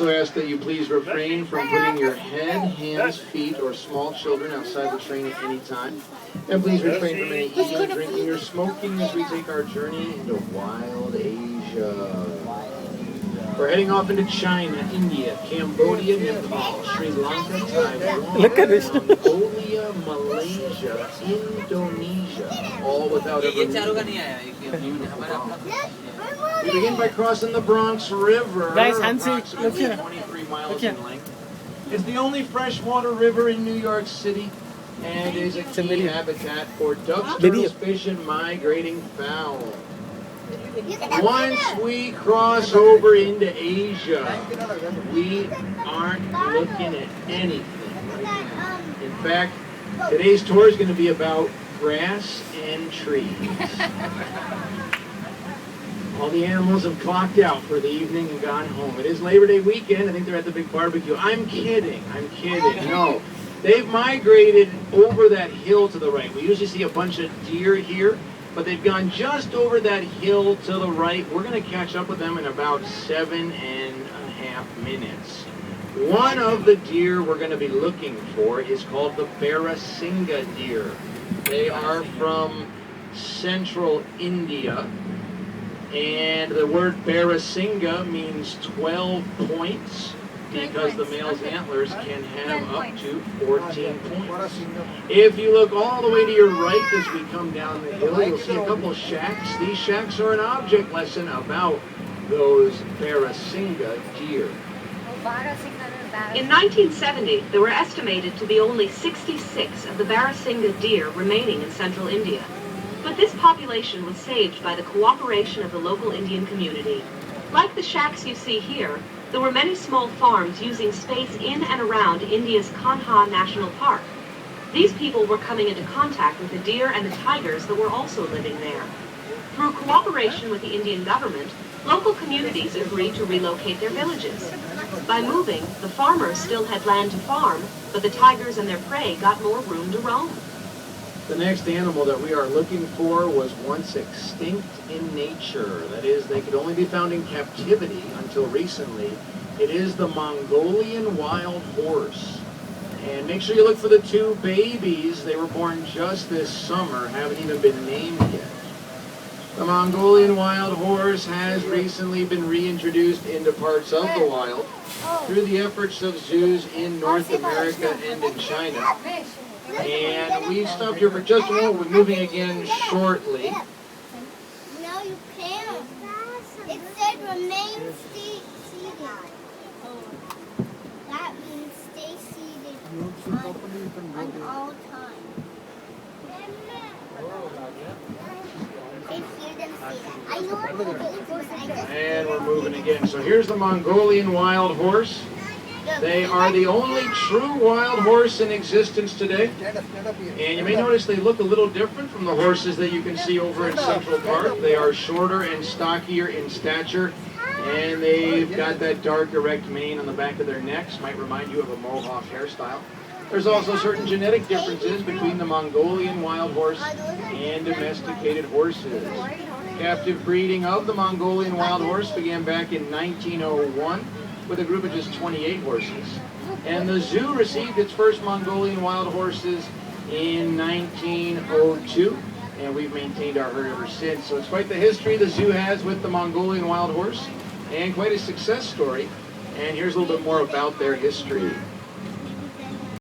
also ask that you please refrain from putting your head, hands, feet, or small children outside the train at any time. And please refrain from any eating, drinking, or smoking as we take our journey into wild Asia. We're heading off into China, India, Cambodia, Nepal, Sri Lanka, Taiwan, Mongolia, Malaysia, Indonesia, all without ever leaving beautiful Bronx. We begin by crossing the Bronx River, approximately 23 miles in length. It's the only freshwater river in New York City and is a key habitat for ducks, turtles, fish, and migrating fowl. Once we cross over into Asia, we aren't looking at anything right now. In fact, today's tour is going to be about grass and trees. All the animals have clocked out for the evening and gone home. It is Labor Day weekend. I think they're at the big barbecue. I'm kidding. No. They've migrated over that hill to the right. We usually see a bunch of deer here, but they've gone just over that hill to the right. We're going to catch up with them in about 7.5 minutes. One of the deer we're going to be looking for is called the Barasinga deer. They are from central India, and the word Barasinga means 12 points because the male's antlers can have up to 14 points. If you look all the way to your right as we come down the hill, you'll see a couple of shacks. These shacks are an object lesson about those Barasinga deer. In 1970, there were estimated to be only 66 of the Barasinga deer remaining in central India. But this population was saved by the cooperation of the local Indian community. Like the shacks you see here, there were many small farms using space in and around India's Kanha National Park. These people were coming into contact with the deer and the tigers that were also living there. Through cooperation with the Indian government, local communities agreed to relocate their villages. By moving, the farmers still had land to farm, but the tigers and their prey got more room to roam. The next animal that we are looking for was once extinct in nature. That is, they could only be found in captivity until recently. It is the Mongolian wild horse. And make sure you look for the two babies. They were born just this summer, haven't even been named yet. The Mongolian wild horse has recently been reintroduced into parts of the wild through the efforts of zoos in North America and in China. And we stopped here for just a moment. We're moving again shortly. No, you can't. It said remain seated. That means stay seated on all time. I know. And we're moving again. So here's the Mongolian wild horse. They are the only true wild horse in existence today. And you may notice they look a little different from the horses that you can see over in Central Park. They are shorter and stockier in stature, and they've got that dark erect mane on the back of their necks. Might remind you of a mohawk hairstyle. There's also certain genetic differences between the Mongolian wild horse and domesticated horses. Captive breeding of the Mongolian wild horse began back in 1901. With a group of just 28 horses. And the zoo received its first Mongolian wild horses in 1902, and we've maintained our herd ever since. So it's quite the history the zoo has with the Mongolian wild horse, and quite a success story. And here's a little bit more about their history.